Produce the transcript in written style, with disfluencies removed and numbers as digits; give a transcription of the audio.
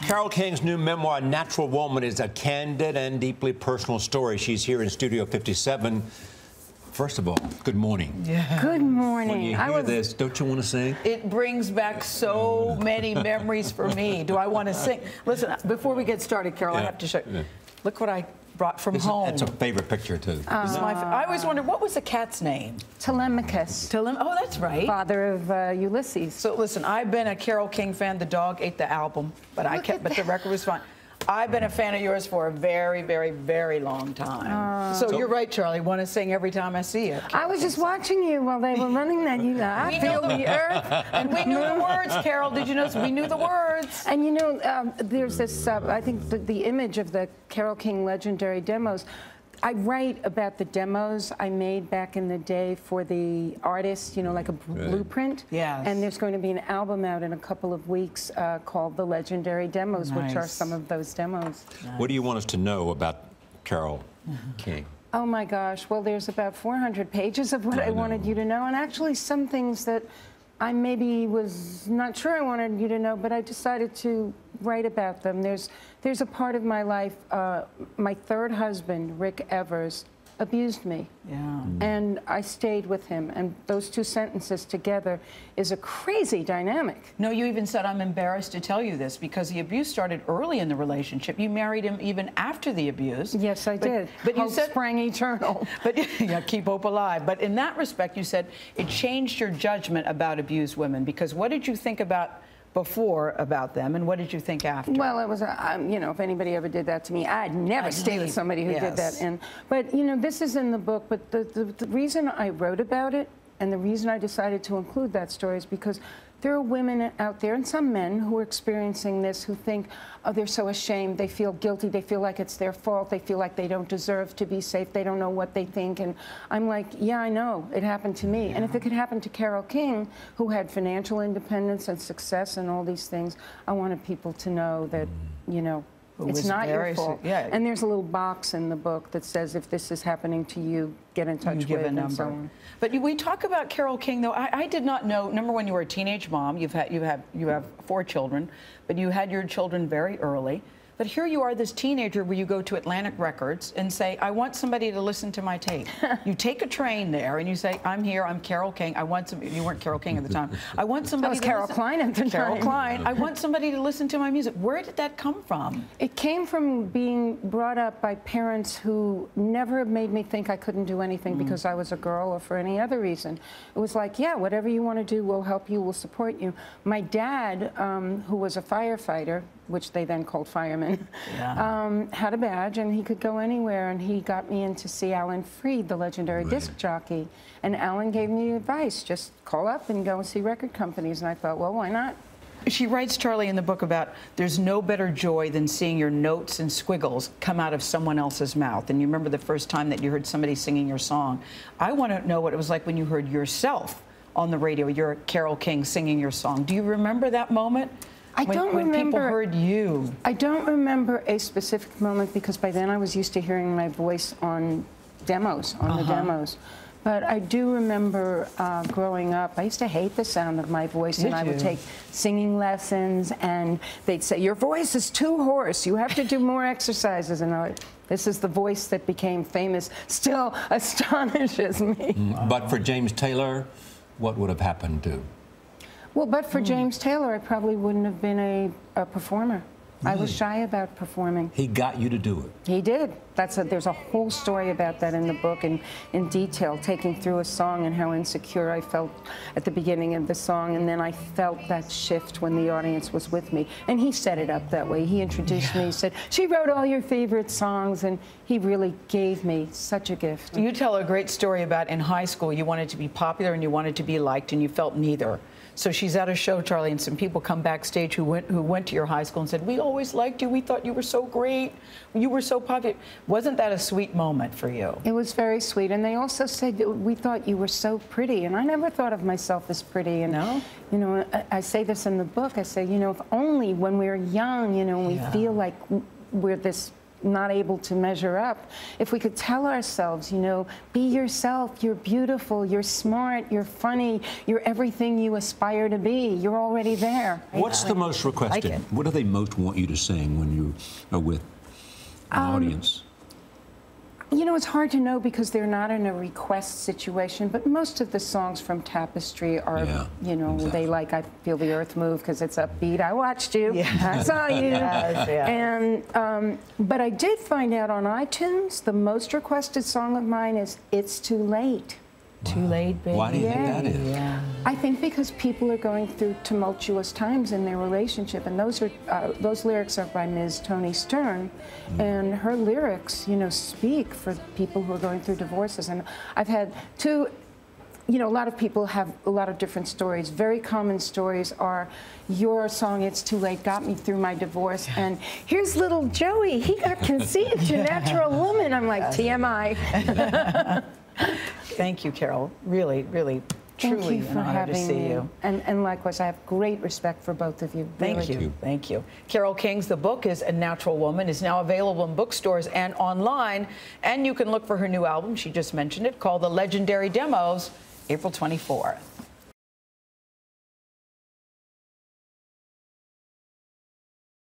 Carole King's new memoir, Natural Woman, is a candid and deeply personal story. She's here in Studio 57. First of all, good morning. Yeah. Good morning. When you hear this, don't you want to sing? It brings back so many memories for me. Do I want to sing? Listen, before we get started, Carole, I have to show you. Yeah. Look what I brought from home. That's a favorite picture, too. I always wondered, what was the cat's name? Telemachus. Oh, that's right. Father of Ulysses. So listen, I've been a Carole King fan. The dog ate the album, but but the record was fine. I've been a fan of yours for a very, very, very long time. So you're right, Charlie. Want to sing every time I see you. I was just watching you while they were running that. You know, I feel the earth, and we knew the words. Carole, did you know? We knew the words. And you know, there's this. I think the image of the Carole King legendary demos. I write about the demos I made back in the day for the artists, you know, like a blueprint. Yes. And there's going to be an album out in a couple of weeks called The Legendary Demos, which are some of those demos. What do you want us to know about Carole King? Oh my gosh, well, there's about 400 pages of what I wanted you to know, and actually some things that I maybe was not sure I wanted you to know, but I decided to write about them. There's a part of my life, my third husband, Rick Evers, abused me. Yeah. And I stayed with him, and those two sentences together is a crazy dynamic. No, you even said, I'm embarrassed to tell you this, because the abuse started early in the relationship. You married him even after the abuse. Yes, I did. But Hope you said sprang eternal. But yeah, keep hope alive. But in that respect, you said it changed your judgment about abused women, because what did you think before about them, and what did you think after? Well, it was, you know, if anybody ever did that to me, I'd never stay with somebody who did that. But, you know, this is in the book, but the reason I wrote about it and the reason I decided to include that story is because there are women out there, and some men, who are experiencing this, who think, oh, they're so ashamed, they feel guilty, they feel like it's their fault, they feel like they don't deserve to be safe, they don't know what they think. And I'm like, yeah, I know, it happened to me. Yeah. And if it could happen to Carole King, who had financial independence and success and all these things, I wanted people to know that, you know, it's not your fault. Yeah. And there's a little box in the book that says, if this is happening to you, get in touch with, and so on. But we talk about Carole King, though. I did not know. Number one, you were a teenage mom. You have 4 children, but you had your children very early. But here you are, this teenager, where you go to Atlantic Records and say, I want somebody to listen to my tape. You take a train there and you say, I'm here, I'm Carole King. I want some. You weren't Carole King at the time. I want somebody. That was Carole Klein at the time. Carole Klein. I want somebody to listen to my music. Where did that come from? It came from being brought up by parents who never made me think I couldn't do anything because I was a girl or for any other reason. It was like, yeah, whatever you want to do, we'll help you, we'll support you. My dad, who was a firefighter, which they then called firemen, had a badge, and he could go anywhere, and he got me in to see Alan Freed, the legendary disc jockey. And Alan gave me advice, just call up and go and see record companies. And I thought, well, why not? She writes, Charlie, in the book about there's no better joy than seeing your notes and squiggles come out of someone else's mouth. And you remember the first time that you heard somebody singing your song. I want to know what it was like when you heard yourself on the radio, you're Carole King singing your song. Do you remember that moment? When people heard you. I don't remember a specific moment, because by then I was used to hearing my voice on demos, the demos. But I do remember growing up, I used to hate the sound of my voice, and I would take singing lessons, and they'd say, your voice is too hoarse, you have to do more exercises. And this is the voice that became famous, still astonishes me. But for James Taylor, what would have happened to? Well, but for James Taylor, I probably wouldn't have been a performer. Really? I was shy about performing. He got you to do it. He did. There's a whole story about that in the book, and in detail, taking through a song and how insecure I felt at the beginning of the song, and then I felt that shift when the audience was with me. And he set it up that way. He introduced me. He said, she wrote all your favorite songs, and he really gave me such a gift. You tell a great story about in high school, you wanted to be popular and you wanted to be liked, and you felt neither. So she's at a show, Charlie, and some people come backstage who went to your high school and said, we always liked you. We thought you were so great. You were so popular. Wasn't that a sweet moment for you? It was very sweet. And they also said, we thought you were so pretty. And I never thought of myself as pretty. And, you know, I say this in the book. I say, you know, if only when we were young, you know, we feel like we're this not able to measure up, if we could tell ourselves, you know, be yourself, you're beautiful, you're smart, you're funny, you're everything you aspire to be, you're already there. What's the most requested? What do they most want you to sing when you are with an audience? You know, it's hard to know because they're not in a request situation, but most of the songs from Tapestry are, you know, they like I Feel the Earth Move because it's upbeat. I watched you. I saw you. And, but I did find out on iTunes, the most requested song of mine is It's Too Late. Too late, baby. Why do you think that is? I think because people are going through tumultuous times in their relationship, and those lyrics are by Ms. Toni Stern, and her lyrics, you know, speak for people who are going through divorces. And I've had two. You know, a lot of people have a lot of different stories. Very common stories are, your song, It's Too Late, got me through my divorce, and here's little Joey, he got conceived, your natural woman. I'm like, TMI. Thank you, Carole. Really, really, truly an honor to see you. And likewise, I have great respect for both of you. Thank you. Thank you. Carole King's The Book is A Natural Woman is now available in bookstores and online. And you can look for her new album, she just mentioned it, called The Legendary Demos, April 24th.